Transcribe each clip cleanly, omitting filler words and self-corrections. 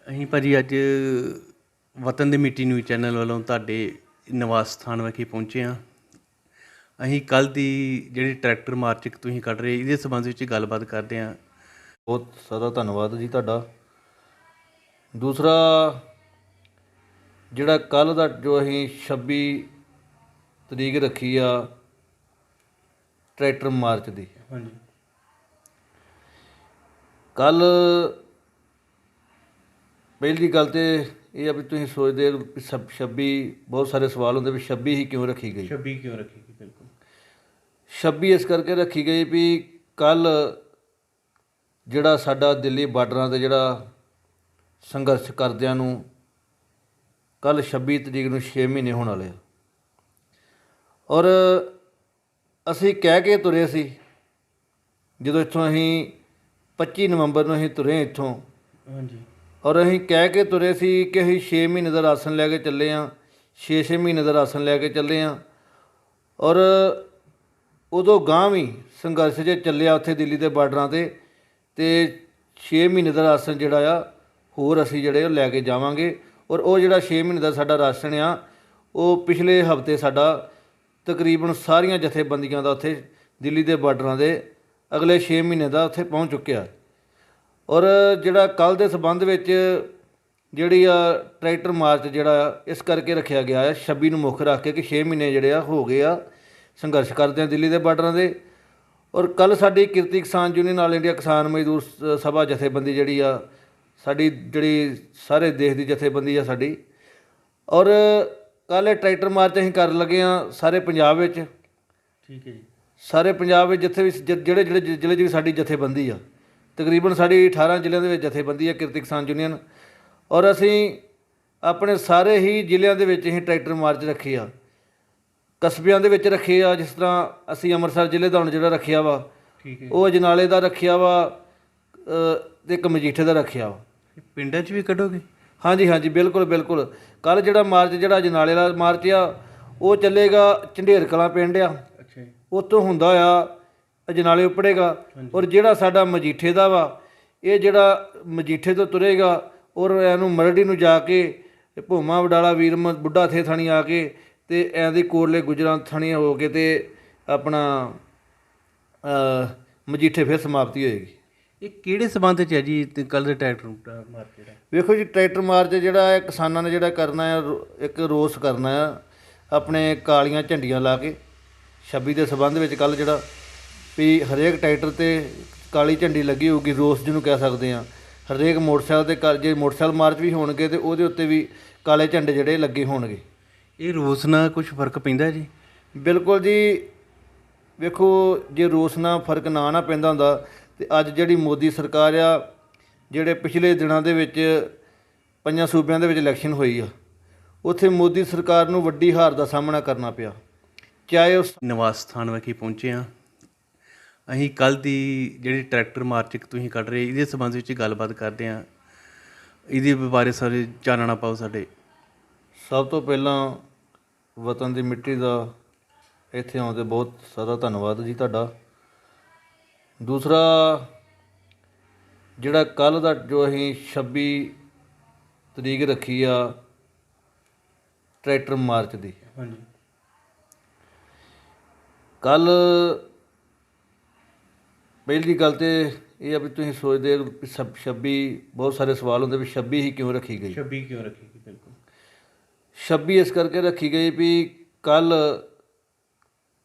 ਅਸੀਂ ਭਾਜੀ ਅੱਜ ਵਤਨ ਦੀ ਮਿੱਟੀ ਨਿਊਜ਼ ਚੈਨਲ ਵੱਲੋਂ ਤੁਹਾਡੇ ਨਿਵਾਸ ਸਥਾਨ ਵਿਖੇ ਪਹੁੰਚੇ ਹਾਂ। ਅਸੀਂ ਕੱਲ੍ਹ ਦੀ ਜਿਹੜੀ ਟਰੈਕਟਰ ਮਾਰਚ ਤੁਸੀਂ ਕੱਢ ਰਹੇ ਇਹਦੇ ਸੰਬੰਧ ਵਿੱਚ ਗੱਲਬਾਤ ਕਰਦੇ ਹਾਂ। ਬਹੁਤ ਸਾਰਾ ਧੰਨਵਾਦ ਜੀ ਤੁਹਾਡਾ। ਦੂਸਰਾ ਜਿਹੜਾ ਕੱਲ੍ਹ ਦਾ ਜੋ ਅਸੀਂ 26 ਤਰੀਕ ਰੱਖੀ ਆ ਟਰੈਕਟਰ ਮਾਰਚ ਦੀ, ਹਾਂਜੀ ਕੱਲ੍ਹ ਪਹਿਲੀ ਗੱਲ ਤਾਂ ਇਹ ਆ ਵੀ ਤੁਸੀਂ ਸੋਚਦੇ ਹੋ ਵੀ 26 ਬਹੁਤ ਸਾਰੇ ਸਵਾਲ ਹੁੰਦੇ ਵੀ 26 ਹੀ ਕਿਉਂ ਰੱਖੀ ਗਈ। 26 ਕਿਉਂ ਰੱਖੀ ਗਈ? ਬਿਲਕੁਲ 26 ਇਸ ਕਰਕੇ ਰੱਖੀ ਗਈ ਵੀ ਕੱਲ੍ਹ ਜਿਹੜਾ ਸਾਡਾ ਦਿੱਲੀ ਬਾਰਡਰਾਂ 'ਤੇ ਜਿਹੜਾ ਸੰਘਰਸ਼ ਕਰਦਿਆਂ ਨੂੰ ਕੱਲ੍ਹ 26 ਤਰੀਕ ਨੂੰ 6 ਮਹੀਨੇ ਹੋਣ ਵਾਲੇ ਆ, ਔਰ ਅਸੀਂ ਕਹਿ ਕੇ ਤੁਰੇ ਸੀ ਜਦੋਂ ਇੱਥੋਂ ਅਸੀਂ 25 ਨਵੰਬਰ ਨੂੰ ਅਸੀਂ ਤੁਰੇ ਇੱਥੋਂ, ਹਾਂਜੀ ਔਰ ਅਸੀਂ ਕਹਿ ਕੇ ਤੁਰੇ ਸੀ ਕਿ ਅਸੀਂ 6 ਮਹੀਨੇ ਦਾ ਰਾਸ਼ਨ ਲੈ ਕੇ ਚੱਲੇ ਹਾਂ, 6 ਮਹੀਨੇ ਦਾ ਰਾਸ਼ਨ ਲੈ ਕੇ ਚੱਲੇ ਹਾਂ। ਔਰ ਉਦੋਂ ਗਾਂ ਵੀ ਸੰਘਰਸ਼ ਜੇ ਚੱਲਿਆ ਉੱਥੇ ਦਿੱਲੀ ਦੇ ਬਾਰਡਰਾਂ 'ਤੇ 6 ਮਹੀਨੇ ਦਾ ਰਾਸ਼ਨ ਜਿਹੜਾ ਆ ਹੋਰ ਅਸੀਂ ਜਿਹੜੇ ਉਹ ਲੈ ਕੇ ਜਾਵਾਂਗੇ। ਔਰ ਉਹ ਜਿਹੜਾ 6 ਮਹੀਨੇ ਦਾ ਸਾਡਾ ਰਾਸ਼ਨ ਆ ਉਹ ਪਿਛਲੇ ਹਫ਼ਤੇ ਸਾਡਾ ਤਕਰੀਬਨ ਸਾਰੀਆਂ ਜਥੇਬੰਦੀਆਂ ਦਾ ਉੱਥੇ ਦਿੱਲੀ ਦੇ ਬਾਰਡਰਾਂ ਦੇ ਅਗਲੇ 6 ਮਹੀਨੇ ਦਾ ਉੱਥੇ ਪਹੁੰਚ ਚੁੱਕਿਆ। ਔਰ ਜਿਹੜਾ ਕੱਲ੍ਹ ਦੇ ਸੰਬੰਧ ਵਿੱਚ ਜਿਹੜੀ ਆ ਟਰੈਕਟਰ ਮਾਰਚ ਜਿਹੜਾ ਆ ਇਸ ਕਰਕੇ ਰੱਖਿਆ ਗਿਆ ਆ 26 ਨੂੰ ਮੁੱਖ ਰੱਖ ਕੇ ਕਿ 6 ਮਹੀਨੇ ਜਿਹੜੇ ਆ ਹੋ ਗਏ ਆ ਸੰਘਰਸ਼ ਕਰਦੇ ਆ ਦਿੱਲੀ ਦੇ ਬਾਰਡਰਾਂ ਦੇ। ਔਰ ਕੱਲ੍ਹ ਸਾਡੀ Kirti Kisan union all India ਕਿਸਾਨ ਮਜ਼ਦੂਰ ਸਭਾ ਜਥੇਬੰਦੀ ਜਿਹੜੀ ਆ ਸਾਡੀ, ਜਿਹੜੀ ਸਾਰੇ ਦੇਸ਼ ਦੀ ਜਥੇਬੰਦੀ ਆ ਸਾਡੀ, ਔਰ ਕੱਲ੍ਹ ਇਹ ਟਰੈਕਟਰ ਮਾਰਚ ਅਸੀਂ ਕਰਨ ਲੱਗੇ ਹਾਂ ਸਾਰੇ ਪੰਜਾਬ ਵਿੱਚ। ਠੀਕ ਹੈ ਜੀ। ਸਾਰੇ ਪੰਜਾਬ ਵਿੱਚ ਜਿੱਥੇ ਵੀ ਜਿਹੜੇ ਜਿਹੜੇ ਜ਼ਿਲ੍ਹੇ 'ਚ ਵੀ ਸਾਡੀ ਜਥੇਬੰਦੀ ਆ, ਤਕਰੀਬਨ ਸਾਡੀ 18 ਜ਼ਿਲ੍ਹਿਆਂ ਦੇ ਵਿੱਚ ਜਥੇਬੰਦੀ ਆ ਕਿਰਤੀ ਕਿਸਾਨ ਯੂਨੀਅਨ, ਔਰ ਅਸੀਂ ਆਪਣੇ ਸਾਰੇ ਹੀ ਜ਼ਿਲ੍ਹਿਆਂ ਦੇ ਵਿੱਚ ਅਸੀਂ ਟਰੈਕਟਰ ਮਾਰਚ ਰੱਖੇ ਆ। ਕਸਬਿਆਂ ਦੇ ਵਿੱਚ ਰੱਖੇ ਆ, ਜਿਸ ਤਰ੍ਹਾਂ ਅਸੀਂ ਅੰਮ੍ਰਿਤਸਰ ਜ਼ਿਲ੍ਹੇ ਦਾ ਹੁਣ ਜਿਹੜਾ ਰੱਖਿਆ ਵਾ ਠੀਕ ਹੈ। ਉਹ ਅਜਨਾਲੇ ਦਾ ਰੱਖਿਆ ਵਾ ਅਤੇ ਇੱਕ ਮਜੀਠੇ ਦਾ ਰੱਖਿਆ ਵਾ। ਪਿੰਡਾਂ 'ਚ ਵੀ ਕੱਢੋਗੇ? ਹਾਂਜੀ ਹਾਂਜੀ, ਬਿਲਕੁਲ ਬਿਲਕੁਲ। ਕੱਲ੍ਹ ਜਿਹੜਾ ਮਾਰਚ ਜਿਹੜਾ ਅਜਨਾਲੇ ਦਾ ਮਾਰਚ ਆ ਉਹ ਚੱਲੇਗਾ ਝੰਡੇਰ ਕਲਾਂ ਪਿੰਡ ਆ, ਅੱਛਾ ਜੀ। ਉੱਥੋਂ ਹੁੰਦਾ ਆ ਅਜਨਾਲੇ ਉੱਪੜੇਗਾ। ਔਰ ਜਿਹੜਾ ਸਾਡਾ ਮਜੀਠੇ ਦਾ ਵਾ ਇਹ ਜਿਹੜਾ ਮਜੀਠੇ ਤੋਂ ਤੁਰੇਗਾ ਔਰ ਇਹਨੂੰ ਮਰੜੀ ਨੂੰ ਜਾ ਕੇ ਭੋਮਾ ਵਡਾਲਾ ਵੀਰ ਬੁੱਢਾ ਥੇ ਥਾਣੀ ਆ ਕੇ ਅਤੇ ਐਂ ਕੋਟਲੇ ਗੁਜਰਾਂ ਥਾਣੀਆਂ ਹੋ ਕੇ ਅਤੇ ਆਪਣਾ ਮਜੀਠੇ ਫਿਰ ਸਮਾਪਤੀ ਹੋਏਗੀ। ਇਹ ਕਿਹੜੇ ਸੰਬੰਧ 'ਚ ਹੈ ਜੀ ਕੱਲ੍ਹ ਦੇ ਟਰੈਕਟਰ ਮਾਰਚ ਜਿਹੜਾ? ਵੇਖੋ ਜੀ, ਟਰੈਕਟਰ ਮਾਰਚ ਜਿਹੜਾ ਹੈ ਕਿਸਾਨਾਂ ਨੇ ਜਿਹੜਾ ਕਰਨਾ ਆ ਇੱਕ ਰੋਸ ਕਰਨਾ ਆ ਆਪਣੇ ਕਾਲੀਆਂ ਝੰਡੀਆਂ ਲਾ ਕੇ 26 ਦੇ ਸੰਬੰਧ ਵਿੱਚ। ਕੱਲ੍ਹ ਜਿਹੜਾ ਵੀ ਹਰੇਕ ਟਰੈਕਟਰ 'ਤੇ ਕਾਲੀ ਝੰਡੀ ਲੱਗੀ ਹੋਊਗੀ, ਰੋਸ ਜਿਹਨੂੰ ਕਹਿ ਸਕਦੇ ਹਾਂ। ਹਰੇਕ ਮੋਟਰਸਾਈਕਲ 'ਤੇ ਜੇ ਮੋਟਰਸਾਈਕਲ ਮਾਰਚ ਵੀ ਹੋਣਗੇ ਤਾਂ ਉਹਦੇ ਉੱਤੇ ਵੀ ਕਾਲੇ ਝੰਡੇ ਜਿਹੜੇ ਲੱਗੇ ਹੋਣਗੇ। ਇਹ ਰੋਸ ਨਾਲ ਕੁਝ ਫਰਕ ਪੈਂਦਾ ਜੀ? ਬਿਲਕੁਲ ਜੀ। ਵੇਖੋ, ਜੇ ਰੋਸ ਨਾਲ ਫਰਕ ਨਾ ਪੈਂਦਾ ਹੁੰਦਾ ਅਤੇ ਅੱਜ ਜਿਹੜੀ ਮੋਦੀ ਸਰਕਾਰ ਆ, ਜਿਹੜੇ ਪਿਛਲੇ ਦਿਨਾਂ ਦੇ ਵਿੱਚ 5 ਸੂਬਿਆਂ ਦੇ ਵਿੱਚ ਇਲੈਕਸ਼ਨ ਹੋਈ ਆ, ਉੱਥੇ ਮੋਦੀ ਸਰਕਾਰ ਨੂੰ ਵੱਡੀ ਹਾਰ ਦਾ ਸਾਹਮਣਾ ਕਰਨਾ ਪਿਆ। ਚਾਹੇ ਉਸ ਨਿਵਾਸ ਸਥਾਨ ਵਿਖੇ ਪਹੁੰਚੇ ਹਾਂ। ਅਸੀਂ ਕੱਲ੍ਹ ਦੀ ਜਿਹੜੀ ਟਰੈਕਟਰ ਮਾਰਚ ਤੁਸੀਂ ਕੱਢ ਰਹੇ ਇਹਦੇ ਸੰਬੰਧ ਵਿੱਚ ਗੱਲਬਾਤ ਕਰਦੇ ਹਾਂ। ਇਹਦੇ ਬਾਰੇ ਸਾਰੇ ਚਾਨਣਾ ਪਾਓ ਸਾਡੇ। ਸਭ ਤੋਂ ਪਹਿਲਾਂ ਵਤਨ ਦੀ ਮਿੱਟੀ ਦਾ ਇੱਥੇ ਆਉਣ 'ਤੇ ਬਹੁਤ ਸਾਰਾ ਧੰਨਵਾਦ ਜੀ ਤੁਹਾਡਾ। ਦੂਸਰਾ ਜਿਹੜਾ ਕੱਲ੍ਹ ਦਾ ਜੋ ਅਸੀਂ 26 ਤਰੀਕ ਰੱਖੀ ਆ ਟਰੈਕਟਰ ਮਾਰਚ ਦੀ, ਹਾਂਜੀ ਕੱਲ੍ਹ ਪਹਿਲੀ ਗੱਲ ਤਾਂ ਇਹ ਆ ਵੀ ਤੁਸੀਂ ਸੋਚਦੇ ਹੋ ਵੀ 26 ਬਹੁਤ ਸਾਰੇ ਸਵਾਲ ਹੁੰਦੇ ਵੀ 26 ਹੀ ਕਿਉਂ ਰੱਖੀ ਗਈ। 26 ਕਿਉਂ ਰੱਖੀ ਗਈ? ਬਿਲਕੁਲ 26 ਇਸ ਕਰਕੇ ਰੱਖੀ ਗਈ ਵੀ ਕੱਲ੍ਹ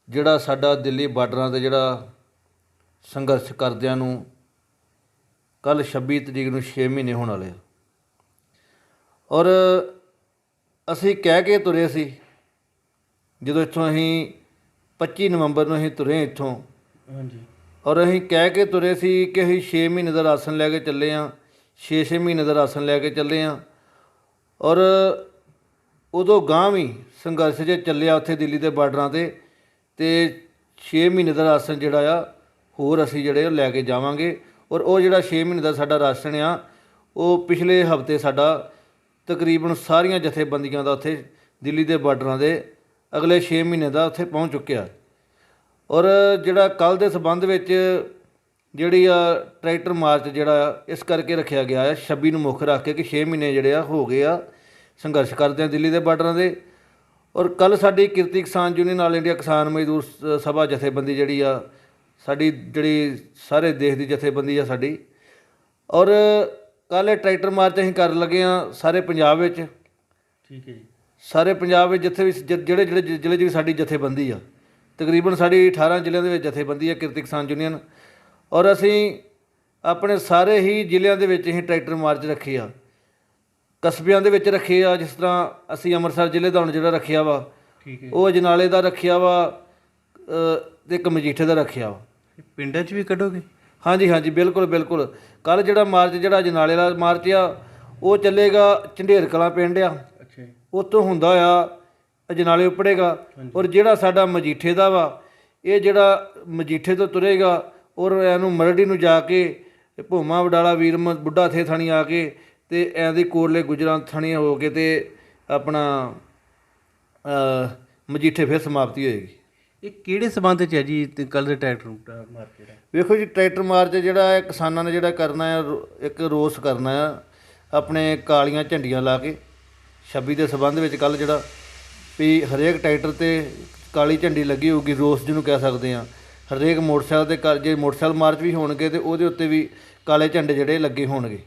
ਜਿਹੜਾ ਸਾਡਾ ਦਿੱਲੀ ਬਾਰਡਰਾਂ 'ਤੇ ਜਿਹੜਾ ਸੰਘਰਸ਼ ਕਰਦਿਆਂ ਨੂੰ ਕੱਲ੍ਹ 26 ਤਰੀਕ ਨੂੰ 6 ਮਹੀਨੇ ਹੋਣ ਵਾਲੇ ਆ, ਔਰ ਅਸੀਂ ਕਹਿ ਕੇ ਤੁਰੇ ਸੀ ਜਦੋਂ ਇੱਥੋਂ ਅਸੀਂ 25 ਨਵੰਬਰ ਨੂੰ ਅਸੀਂ ਤੁਰੇ ਇੱਥੋਂ, ਹਾਂਜੀ ਔਰ ਅਸੀਂ ਕਹਿ ਕੇ ਤੁਰੇ ਸੀ ਕਿ ਅਸੀਂ 6 ਮਹੀਨੇ ਦਾ ਰਾਸ਼ਨ ਲੈ ਕੇ ਚੱਲੇ ਹਾਂ, 6 ਮਹੀਨੇ ਦਾ ਰਾਸ਼ਨ ਲੈ ਕੇ ਚੱਲੇ ਹਾਂ। ਔਰ ਉਦੋਂ ਗਾਂ ਵੀ ਸੰਘਰਸ਼ ਜੇ ਚੱਲਿਆ ਉੱਥੇ ਦਿੱਲੀ ਦੇ ਬਾਰਡਰਾਂ 'ਤੇ 6 ਮਹੀਨੇ ਦਾ ਰਾਸ਼ਨ ਜਿਹੜਾ ਆ ਹੋਰ ਅਸੀਂ ਜਿਹੜੇ ਉਹ ਲੈ ਕੇ ਜਾਵਾਂਗੇ। ਔਰ ਉਹ ਜਿਹੜਾ 6 ਮਹੀਨੇ ਦਾ ਸਾਡਾ ਰਾਸ਼ਨ ਆ ਉਹ ਪਿਛਲੇ ਹਫ਼ਤੇ ਸਾਡਾ ਤਕਰੀਬਨ ਸਾਰੀਆਂ ਜਥੇਬੰਦੀਆਂ ਦਾ ਉੱਥੇ ਦਿੱਲੀ ਦੇ ਬਾਰਡਰਾਂ ਦੇ ਅਗਲੇ 6 ਮਹੀਨੇ ਦਾ ਉੱਥੇ ਪਹੁੰਚ ਚੁੱਕਿਆ। ਔਰ ਜਿਹੜਾ ਕੱਲ੍ਹ ਦੇ ਸੰਬੰਧ ਵਿੱਚ ਜਿਹੜੀ ਆ ਟਰੈਕਟਰ ਮਾਰਚ ਜਿਹੜਾ ਆ ਇਸ ਕਰਕੇ ਰੱਖਿਆ ਗਿਆ ਆ 26 ਨੂੰ ਮੁੱਖ ਰੱਖ ਕੇ ਕਿ 6 ਮਹੀਨੇ ਜਿਹੜੇ ਆ ਹੋ ਗਏ ਆ ਸੰਘਰਸ਼ ਕਰਦੇ ਆ ਦਿੱਲੀ ਦੇ ਬਾਰਡਰਾਂ ਦੇ। ਔਰ ਕੱਲ ਸਾਡੀ Kirti Kisan union all India ਕਿਸਾਨ ਮਜ਼ਦੂਰ ਸਭਾ ਜਥੇਬੰਦੀ ਜਿਹੜੀ ਆ ਸਾਡੀ ਜਿਹੜੀ ਸਾਰੇ ਦੇਸ਼ ਦੀ ਜਥੇਬੰਦੀ ਆ ਸਾਡੀ, ਔਰ ਕੱਲ੍ਹ ਇਹ ਟਰੈਕਟਰ ਮਾਰਚ ਅਸੀਂ ਕਰਨ ਲੱਗੇ ਆ ਸਾਰੇ ਪੰਜਾਬ ਵਿੱਚ। ਠੀਕ ਹੈ ਜੀ। ਸਾਰੇ ਪੰਜਾਬ ਵਿੱਚ ਜਿੱਥੇ ਵੀ ਜਿਹੜੇ ਜਿਹੜੇ ਜ਼ਿਲ੍ਹੇ 'ਚ ਵੀ ਸਾਡੀ ਜਥੇਬੰਦੀ ਆ, ਤਕਰੀਬਨ ਸਾਡੀ 18 ਜ਼ਿਲ੍ਹਿਆਂ ਦੇ ਵਿੱਚ ਜਥੇਬੰਦੀ ਆ ਕਿਰਤੀ ਕਿਸਾਨ ਯੂਨੀਅਨ। ਔਰ ਅਸੀਂ ਆਪਣੇ ਸਾਰੇ ਹੀ ਜ਼ਿਲ੍ਹਿਆਂ ਦੇ ਵਿੱਚ ਅਸੀਂ ਟਰੈਕਟਰ ਮਾਰਚ ਰੱਖੇ ਆ, ਕਸਬਿਆਂ ਦੇ ਵਿੱਚ ਰੱਖੇ ਆ। ਜਿਸ ਤਰ੍ਹਾਂ ਅਸੀਂ ਅੰਮ੍ਰਿਤਸਰ ਜ਼ਿਲ੍ਹੇ ਦਾ ਹੁਣ ਜਿਹੜਾ ਰੱਖਿਆ ਵਾ, ਠੀਕ ਹੈ। ਉਹ ਅਜਨਾਲੇ ਦਾ ਰੱਖਿਆ ਵਾ ਤੇ ਇੱਕ ਮਜੀਠੇ ਦਾ ਰੱਖਿਆ ਵਾ। ਪਿੰਡਾਂ 'ਚ ਵੀ ਕੱਢੋਗੇ? ਹਾਂਜੀ ਹਾਂਜੀ, ਬਿਲਕੁਲ ਬਿਲਕੁਲ। ਕੱਲ੍ਹ ਜਿਹੜਾ ਮਾਰਚ ਜਿਹੜਾ ਅਜਨਾਲੇ ਦਾ ਮਾਰਚ ਆ ਉਹ ਚੱਲੇਗਾ ਝੰਡੇਰ ਕਲਾਂ ਪਿੰਡ ਆ, ਅੱਛਾ ਜੀ। ਉੱਥੋਂ ਹੁੰਦਾ ਆ ਅਜਨਾਲੇ ਉੱਪੜੇਗਾ। ਔਰ ਜਿਹੜਾ ਸਾਡਾ ਮਜੀਠੇ ਦਾ ਵਾ, ਇਹ ਜਿਹੜਾ ਮਜੀਠੇ ਤੋਂ ਤੁਰੇਗਾ ਔਰ ਇਹਨੂੰ ਮਰੜੀ ਨੂੰ ਜਾ ਕੇ ਭੂਮਾ ਵਡਾਲਾ ਵੀਰ ਬੁੱਢਾ ਥੇ ਥਾਣੀ ਆ ਕੇ ਤੇ ਐਂ ਕੋਟਲੇ ਗੁਜਰਾਂ ਥਾਣੀ ਹੋ ਕੇ ਤੇ ਆਪਣਾ ਮਜੀਠੇ ਫਿਰ ਸਮਾਪਤੀ ਹੋਏਗੀ। ਇਹ ਕਿਹੜੇ ਸਬੰਧ 'ਚ ਹੈ ਜੀ ਕੱਲ੍ਹ ਦੇ ਟਰੈਕਟਰ ਮਾਰਚ ਜਿਹੜਾ? ਵੇਖੋ ਜੀ, ਟਰੈਕਟਰ ਮਾਰਚ ਜਿਹੜਾ ਹੈ ਕਿਸਾਨਾਂ ਨੇ ਜਿਹੜਾ ਕਰਨਾ ਆ, ਇੱਕ ਰੋਸ ਕਰਨਾ ਆ ਆਪਣੇ ਕਾਲੀਆਂ ਝੰਡੀਆਂ ਲਾ ਕੇ 26 ਦੇ ਸਬੰਧ ਵਿੱਚ। ਕੱਲ੍ਹ ਜਿਹੜਾ ਵੀ ਹਰੇਕ ਟਰੈਕਟਰ 'ਤੇ ਕਾਲੀ ਝੰਡੀ ਲੱਗੀ ਹੋਊਗੀ, ਰੋਸ ਜਿਹਨੂੰ ਕਹਿ ਸਕਦੇ ਹਾਂ। ਹਰੇਕ ਮੋਟਰਸਾਈਕਲ 'ਤੇ ਜੇ ਮੋਟਰਸਾਈਕਲ ਮਾਰਚ ਵੀ ਹੋਣਗੇ ਤੇ ਉਹਦੇ ਉੱਤੇ ਵੀ ਕਾਲੇ ਝੰਡੇ ਜਿਹੜੇ ਲੱਗੇ ਹੋਣਗੇ।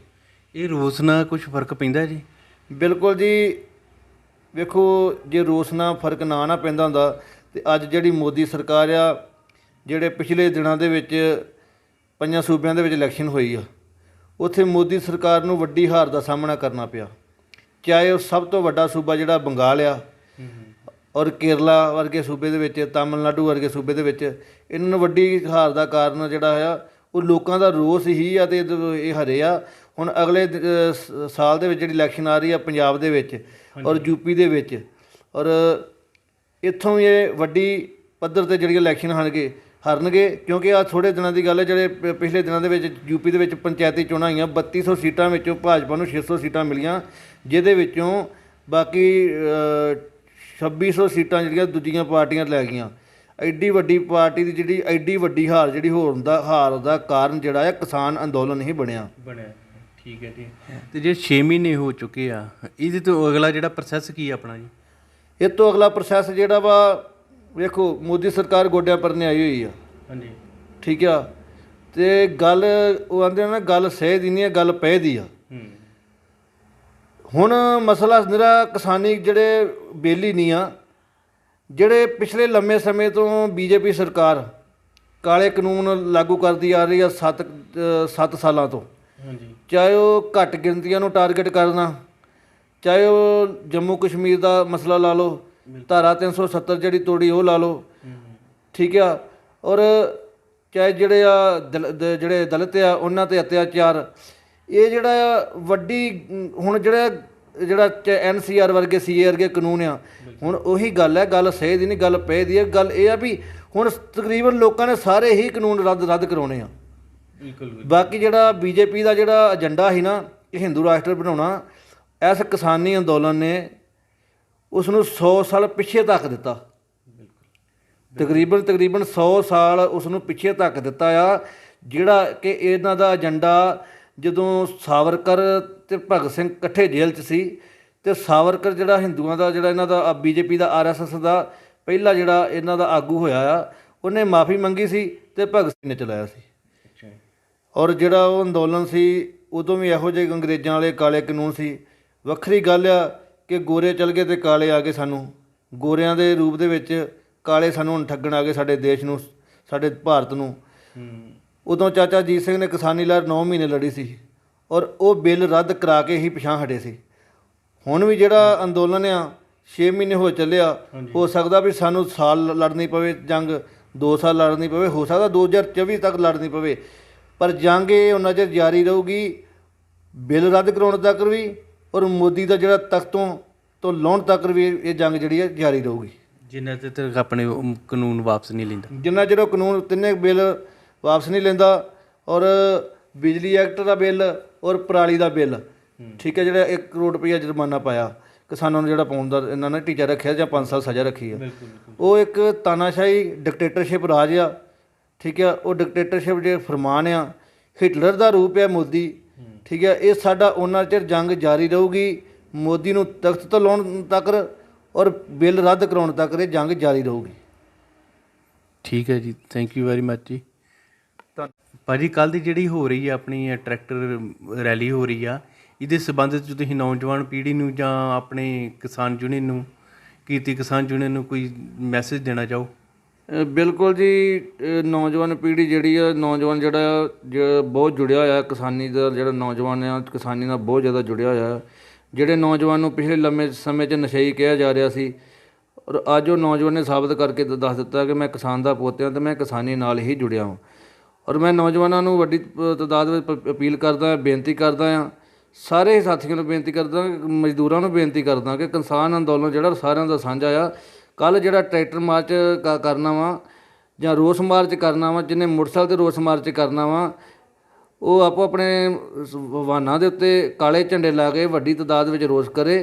ਇਹ ਰੋਸ ਨਾਲ ਕੁਝ ਫਰਕ ਪੈਂਦਾ ਜੀ? ਬਿਲਕੁਲ ਜੀ। ਵੇਖੋ, ਜੇ ਰੋਸ ਨਾਲ ਫਰਕ ਨਾ ਪੈਂਦਾ ਹੁੰਦਾ ਤੇ ਅੱਜ ਜਿਹੜੀ ਮੋਦੀ ਸਰਕਾਰ ਆ, ਜਿਹੜੇ ਪਿਛਲੇ ਦਿਨਾਂ ਦੇ ਵਿੱਚ 5 ਸੂਬਿਆਂ ਦੇ ਵਿੱਚ ਇਲੈਕਸ਼ਨ ਹੋਈ ਆ, ਉੱਥੇ ਮੋਦੀ ਸਰਕਾਰ ਨੂੰ ਵੱਡੀ ਹਾਰ ਦਾ ਸਾਹਮਣਾ ਕਰਨਾ ਪਿਆ। ਚਾਹੇ ਉਹ ਸਭ ਤੋਂ ਵੱਡਾ ਸੂਬਾ ਜਿਹੜਾ ਬੰਗਾਲ ਆ, ਔਰ ਕੇਰਲਾ ਵਰਗੇ ਸੂਬੇ ਦੇ ਵਿੱਚ, ਤਾਮਿਲਨਾਡੂ ਵਰਗੇ ਸੂਬੇ ਦੇ ਵਿੱਚ, ਇਹਨਾਂ ਨੂੰ ਵੱਡੀ ਹਾਰ ਦਾ ਕਾਰਨ ਜਿਹੜਾ ਆ ਉਹ ਲੋਕਾਂ ਦਾ ਰੋਸ ਹੀ ਆ। ਅਤੇ ਇਹ ਹਰੇ ਆ। ਹੁਣ ਅਗਲੇ ਸਾਲ ਦੇ ਵਿੱਚ ਜਿਹੜੀ ਇਲੈਕਸ਼ਨ ਆ ਰਹੀ ਆ ਪੰਜਾਬ ਦੇ ਵਿੱਚ ਔਰ ਯੂਪੀ ਦੇ ਵਿੱਚ, ਔਰ ਇੱਥੋਂ ਵੀ ਇਹ ਵੱਡੀ ਪੱਧਰ 'ਤੇ ਜਿਹੜੀਆਂ ਇਲੈਕਸ਼ਨ ਹਰਨਗੇ। ਕਿਉਂਕਿ ਆਹ ਥੋੜ੍ਹੇ ਦਿਨਾਂ ਦੀ ਗੱਲ ਹੈ, ਜਿਹੜੇ ਪਿਛਲੇ ਦਿਨਾਂ ਦੇ ਵਿੱਚ ਯੂਪੀ ਦੇ ਵਿੱਚ ਪੰਚਾਇਤੀ ਚੋਣਾਂ ਆਈਆਂ, 3200 ਸੀਟਾਂ ਵਿੱਚੋਂ ਭਾਜਪਾ ਨੂੰ 600 ਸੀਟਾਂ ਮਿਲੀਆਂ, ਜਿਹਦੇ ਵਿੱਚੋਂ ਬਾਕੀ 2600 ਸੀਟਾਂ ਜਿਹੜੀਆਂ ਦੂਜੀਆਂ ਪਾਰਟੀਆਂ ਲੈ ਗਈਆਂ। ਐਡੀ ਵੱਡੀ ਪਾਰਟੀ ਦੀ ਜਿਹੜੀ ਐਡੀ ਵੱਡੀ ਹਾਰ ਜਿਹੜੀ ਹਾਰ ਦਾ ਕਾਰਨ ਜਿਹੜਾ ਹੈ ਕਿਸਾਨ ਅੰਦੋਲਨ ਹੀ ਬਣਿਆ। ਠੀਕ ਹੈ ਜੀ। ਤੇ ਜੇ 6 ਮਹੀਨੇ ਹੋ ਚੁੱਕੇ ਆ, ਇਹਦੇ ਤੋਂ ਅਗਲਾ ਜਿਹੜਾ ਪ੍ਰੋਸੈਸ ਕੀ ਆਪਣਾ ਜੀ? ਇਹ ਤੋਂ ਅਗਲਾ ਪ੍ਰੋਸੈਸ ਜਿਹੜਾ ਵਾ, ਵੇਖੋ ਮੋਦੀ ਸਰਕਾਰ ਗੋਡਿਆਂ ਪਰਨੇ ਆਈ ਹੋਈ ਆ। ਹਾਂਜੀ। ਠੀਕ ਆ। ਤੇ ਗੱਲ ਉਹ ਆਂਦੇ ਨਾ, ਗੱਲ ਸਹਿ ਦੀ ਨਹੀਂ, ਗੱਲ ਪੈ ਦੀ ਆ। ਹੁਣ ਮਸਲਾ ਨਿਰਾ ਕਿਸਾਨੀ ਜਿਹੜੇ ਬੇਲੀ ਨਹੀਂ ਆ, ਜਿਹੜੇ ਪਿਛਲੇ ਲੰਮੇ ਸਮੇਂ ਤੋਂ ਬੀਜੇਪੀ ਸਰਕਾਰ ਕਾਲੇ ਕਾਨੂੰਨ ਲਾਗੂ ਕਰਦੀ ਆ ਰਹੀ ਆ 7 ਸਾਲਾਂ ਤੋਂ। ਹਾਂਜੀ। ਚਾਹੇ ਉਹ ਘੱਟ ਗਿਣਤੀਆਂ ਨੂੰ ਟਾਰਗੇਟ ਕਰਨਾ, ਚਾਹੇ ਉਹ ਜੰਮੂ ਕਸ਼ਮੀਰ ਦਾ ਮਸਲਾ ਲਾ ਲਓ, ਧਾਰਾ 370 ਜਿਹੜੀ ਤੋੜੀ ਉਹ ਲਾ ਲਓ। ਠੀਕ ਆ। ਔਰ ਚਾਹੇ ਜਿਹੜੇ ਆ ਜਿਹੜੇ ਦਲਿਤ ਆ ਉਹਨਾਂ 'ਤੇ ਅਤਿਆਚਾਰ, ਇਹ ਜਿਹੜਾ ਆ ਵੱਡੀ ਹੁਣ ਜਿਹੜਾ NCR ਵਰਗੇ CA ਵਰਗੇ ਕਾਨੂੰਨ ਆ, ਹੁਣ ਉਹੀ ਗੱਲ ਹੈ, ਗੱਲ ਸਹੀ ਦੀ ਨਹੀਂ, ਗੱਲ ਪਏ ਦੀ ਹੈ। ਗੱਲ ਇਹ ਆ ਵੀ ਹੁਣ ਤਕਰੀਬਨ ਲੋਕਾਂ ਨੇ ਸਾਰੇ ਹੀ ਕਾਨੂੰਨ ਰੱਦ ਕਰਾਉਣੇ ਆ। ਬਾਕੀ ਜਿਹੜਾ BJP ਦਾ ਜਿਹੜਾ ਏਜੰਡਾ ਸੀ ਨਾ ਕਿ ਹਿੰਦੂ ਰਾਸ਼ਟਰ ਬਣਾਉਣਾ, ਇਸ ਕਿਸਾਨੀ ਅੰਦੋਲਨ ਨੇ ਉਸ ਨੂੰ 100 ਸਾਲ ਪਿੱਛੇ ਧੱਕ ਦਿੱਤਾ। ਤਕਰੀਬਨ 100 ਸਾਲ ਉਸ ਨੂੰ ਪਿੱਛੇ ਧੱਕ ਦਿੱਤਾ ਆ। ਜਿਹੜਾ ਕਿ ਇਹਨਾਂ ਦਾ ਏਜੰਡਾ, ਜਦੋਂ ਸਾਵਰਕਰ ਅਤੇ ਭਗਤ ਸਿੰਘ ਇਕੱਠੇ ਜੇਲ੍ਹ 'ਚ ਸੀ, ਅਤੇ ਸਾਵਰਕਰ ਜਿਹੜਾ ਹਿੰਦੂਆਂ ਦਾ ਜਿਹੜਾ ਇਹਨਾਂ ਦਾ BJP ਦਾ RSS ਦਾ ਪਹਿਲਾ ਜਿਹੜਾ ਇਹਨਾਂ ਦਾ ਆਗੂ ਹੋਇਆ ਆ, ਉਹਨੇ ਮਾਫੀ ਮੰਗੀ ਸੀ ਅਤੇ ਭਗਤ ਸਿੰਘ ਨੇ ਚਲਾਇਆ ਸੀ। ਔਰ ਜਿਹੜਾ ਉਹ ਅੰਦੋਲਨ ਸੀ, ਉਦੋਂ ਵੀ ਇਹੋ ਜਿਹੇ ਅੰਗਰੇਜ਼ਾਂ ਵਾਲੇ ਕਾਲੇ ਕਾਨੂੰਨ ਸੀ। ਵੱਖਰੀ ਗੱਲ ਆ ਕਿ ਗੋਰੇ ਚਲ ਗਏ ਅਤੇ ਕਾਲੇ ਆ ਗਏ, ਸਾਨੂੰ ਗੋਰਿਆਂ ਦੇ ਰੂਪ ਦੇ ਵਿੱਚ ਕਾਲੇ ਸਾਨੂੰ ਹੁਣ ਠੱਗਣ ਆ ਗਏ, ਸਾਡੇ ਦੇਸ਼ ਨੂੰ, ਸਾਡੇ ਭਾਰਤ ਨੂੰ। ਉਦੋਂ ਚਾਚਾ ਅਜੀਤ ਸਿੰਘ ਨੇ ਕਿਸਾਨੀ ਲਹਿਰ 9 ਮਹੀਨੇ ਲੜੀ ਸੀ, ਔਰ ਉਹ ਬਿੱਲ ਰੱਦ ਕਰਾ ਕੇ ਹੀ ਪਿਛਾਂਹ ਹਟੇ ਸੀ। ਹੁਣ ਵੀ ਜਿਹੜਾ ਅੰਦੋਲਨ ਆ 6 ਮਹੀਨੇ ਹੋ ਚੱਲਿਆ, ਹੋ ਸਕਦਾ ਵੀ ਸਾਨੂੰ ਸਾਲ ਲੜਨੀ ਪਵੇ ਜੰਗ, 2 ਸਾਲ ਲੜਨੀ ਪਵੇ, ਹੋ ਸਕਦਾ 2024 ਤੱਕ ਲੜਨੀ ਪਵੇ, ਪਰ ਜੰਗ ਇਹ ਉਹਨਾਂ ਚਿਰ ਜਾਰੀ ਰਹੂਗੀ, ਬਿੱਲ ਰੱਦ ਕਰਾਉਣ ਤੱਕ ਵੀ, ਔਰ ਮੋਦੀ ਦਾ ਜਿਹੜਾ ਤਖਤੋਂ ਤੋਂ ਲਾਹੁਣ ਤੱਕ ਵੀ ਇਹ ਜੰਗ ਜਿਹੜੀ ਹੈ ਜਾਰੀ ਰਹੂਗੀ। ਜਿੰਨਾ ਚਿਰ ਤੱਕ ਆਪਣੇ ਕਾਨੂੰਨ ਵਾਪਸ ਨਹੀਂ ਲੈਂਦਾ, ਜਿੰਨਾ ਚਿਰ ਉਹ ਕਾਨੂੰਨ ਤਿੰਨੇ ਬਿੱਲ ਵਾਪਸ ਨਹੀਂ ਲੈਂਦਾ, ਔਰ ਬਿਜਲੀ ਐਕਟ ਦਾ ਬਿੱਲ ਔਰ ਪਰਾਲੀ ਦਾ ਬਿੱਲ, ਠੀਕ ਹੈ, ਜਿਹੜਾ 1 ਕਰੋੜ ਰੁਪਈਆ ਜੁਰਮਾਨਾ ਪਾਇਆ ਕਿਸਾਨਾਂ ਨੂੰ, ਜਿਹੜਾ ਪਾਉਣ ਦਾ ਇਹਨਾਂ ਨੇ ਟੀਚਾ ਰੱਖਿਆ ਜਾਂ 5 ਸਾਲ ਸਜ਼ਾ ਰੱਖੀ ਆ, ਉਹ ਇੱਕ ਤਾਨਾਸ਼ਾਹੀ ਡਿਕਟੇਟਰਸ਼ਿਪ ਰਾਜ ਆ। ਠੀਕ ਆ। ਉਹ ਡਿਕਟੇਟਰਸ਼ਿਪ ਜੇ ਫਰਮਾਨ ਆ, ਹਿਟਲਰ ਦਾ ਰੂਪ ਹੈ ਮੋਦੀ, ਠੀਕ ਹੈ। ਇਹ ਸਾਡਾ ਉਹਨਾਂ ਚਿਰ ਜੰਗ ਜਾਰੀ ਰਹੂਗੀ, ਮੋਦੀ ਨੂੰ ਤਖਤ ਤੋਂ ਲਾਉਣ ਤੱਕ ਔਰ ਬਿੱਲ ਰੱਦ ਕਰਾਉਣ ਤੱਕ ਇਹ ਜੰਗ ਜਾਰੀ ਰਹੂਗੀ। ਠੀਕ ਹੈ ਜੀ, ਥੈਂਕ ਯੂ ਵੈਰੀ ਮੱਚ ਜੀ। ਭਾਜੀ ਕੱਲ੍ਹ ਦੀ ਜਿਹੜੀ ਹੋ ਰਹੀ ਆ ਆਪਣੀ ਟਰੈਕਟਰ ਰੈਲੀ ਹੋ ਰਹੀ ਆ, ਇਹਦੇ ਸੰਬੰਧ 'ਚ ਤੁਸੀਂ ਨੌਜਵਾਨ ਪੀੜ੍ਹੀ ਨੂੰ ਜਾਂ ਆਪਣੇ ਕਿਸਾਨ ਯੂਨੀਅਨ ਨੂੰ, ਕਿਰਤੀ ਕਿਸਾਨ ਯੂਨੀਅਨ ਨੂੰ ਕੋਈ ਮੈਸੇਜ ਦੇਣਾ ਚਾਹੋ? ਬਿਲਕੁਲ ਜੀ, ਨੌਜਵਾਨ ਪੀੜ੍ਹੀ ਜਿਹੜੀ ਆ, ਨੌਜਵਾਨ ਜਿਹੜਾ ਬਹੁਤ ਜੁੜਿਆ ਹੋਇਆ ਕਿਸਾਨੀ ਦਾ, ਜਿਹੜਾ ਨੌਜਵਾਨ ਆ ਕਿਸਾਨੀ ਨਾਲ ਬਹੁਤ ਜ਼ਿਆਦਾ ਜੁੜਿਆ ਹੋਇਆ। ਜਿਹੜੇ ਨੌਜਵਾਨ ਨੂੰ ਪਿਛਲੇ ਲੰਮੇ ਸਮੇਂ 'ਚ ਨਸ਼ਈ ਕਿਹਾ ਜਾ ਰਿਹਾ ਸੀ, ਔਰ ਅੱਜ ਉਹ ਨੌਜਵਾਨ ਨੇ ਸਾਬਤ ਕਰਕੇ ਦੱਸ ਦਿੱਤਾ ਕਿ ਮੈਂ ਕਿਸਾਨ ਦਾ ਪੁੱਤ ਹਾਂ ਅਤੇ ਮੈਂ ਕਿਸਾਨੀ ਨਾਲ ਹੀ ਜੁੜਿਆ ਹਾਂ। ਔਰ ਮੈਂ ਨੌਜਵਾਨਾਂ ਨੂੰ ਵੱਡੀ ਤਾਦਾਦ ਵਿੱਚ ਅਪੀਲ ਕਰਦਾ, ਬੇਨਤੀ ਕਰਦਾ ਹਾਂ, ਸਾਰੇ ਸਾਥੀਆਂ ਨੂੰ ਬੇਨਤੀ ਕਰਦਾ, ਮਜ਼ਦੂਰਾਂ ਨੂੰ ਬੇਨਤੀ ਕਰਦਾ ਕਿ ਕਿਸਾਨ ਅੰਦੋਲਨ ਜਿਹੜਾ ਸਾਰਿਆਂ ਦਾ ਸਾਂਝਾ ਆ। ਕੱਲ੍ਹ ਜਿਹੜਾ ਟਰੈਕਟਰ ਮਾਰਚ ਕਰਨਾ ਵਾ ਜਾਂ ਰੋਸ ਮਾਰਚ ਕਰਨਾ ਵਾ, ਜਿਹਨੇ ਮੋਟਰਸਾਈਕਲ 'ਤੇ ਰੋਸ ਮਾਰਚ ਕਰਨਾ ਵਾ, ਉਹ ਆਪੋ ਆਪਣੇ ਵਾਹਨਾਂ ਦੇ ਉੱਤੇ ਕਾਲੇ ਝੰਡੇ ਲਾ ਕੇ ਵੱਡੀ ਤਾਦਾਦ ਵਿੱਚ ਰੋਸ ਕਰੇ।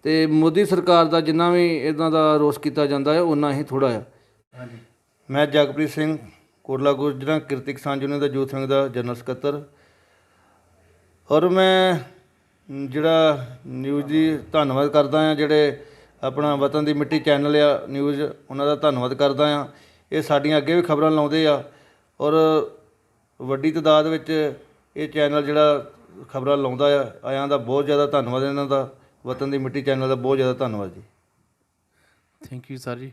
ਅਤੇ ਮੋਦੀ ਸਰਕਾਰ ਦਾ ਜਿੰਨਾ ਵੀ ਇੱਦਾਂ ਦਾ ਰੋਸ ਕੀਤਾ ਜਾਂਦਾ ਹੈ ਓਨਾ ਹੀ ਥੋੜ੍ਹਾ ਆ। ਹਾਂਜੀ। ਮੈਂ ਜਗਪ੍ਰੀਤ ਸਿੰਘ, ਕੋਟਲਾ ਗੁਜਰਾਂ, ਕਿਰਤੀ ਕਿਸਾਨ ਯੂਨੀਅਨ ਦਾ ਯੂਥ ਵਿੰਗ ਦਾ ਜਨਰਲ ਸਕੱਤਰ। ਔਰ ਮੈਂ ਜਿਹੜਾ ਨਿਊਜ਼ ਦੀ ਧੰਨਵਾਦ ਕਰਦਾ ਹਾਂ, ਜਿਹੜੇ ਆਪਣਾ ਵਤਨ ਦੀ ਮਿੱਟੀ ਚੈਨਲ ਆ ਨਿਊਜ਼, ਉਹਨਾਂ ਦਾ ਧੰਨਵਾਦ ਕਰਦਾ ਹਾਂ। ਇਹ ਸਾਡੀਆਂ ਅੱਗੇ ਵੀ ਖਬਰਾਂ ਲਾਉਂਦੇ ਆ, ਔਰ ਵੱਡੀ ਤਾਦਾਦ ਵਿੱਚ ਇਹ ਚੈਨਲ ਜਿਹੜਾ ਖਬਰਾਂ ਲਾਉਂਦਾ ਆ, ਆਇਆਂ ਦਾ ਬਹੁਤ ਜ਼ਿਆਦਾ ਧੰਨਵਾਦ ਇਹਨਾਂ ਦਾ। ਵਤਨ ਦੀ ਮਿੱਟੀ ਚੈਨਲ ਦਾ ਬਹੁਤ ਜ਼ਿਆਦਾ ਧੰਨਵਾਦ ਜੀ। ਥੈਂਕ ਯੂ ਸਰ ਜੀ।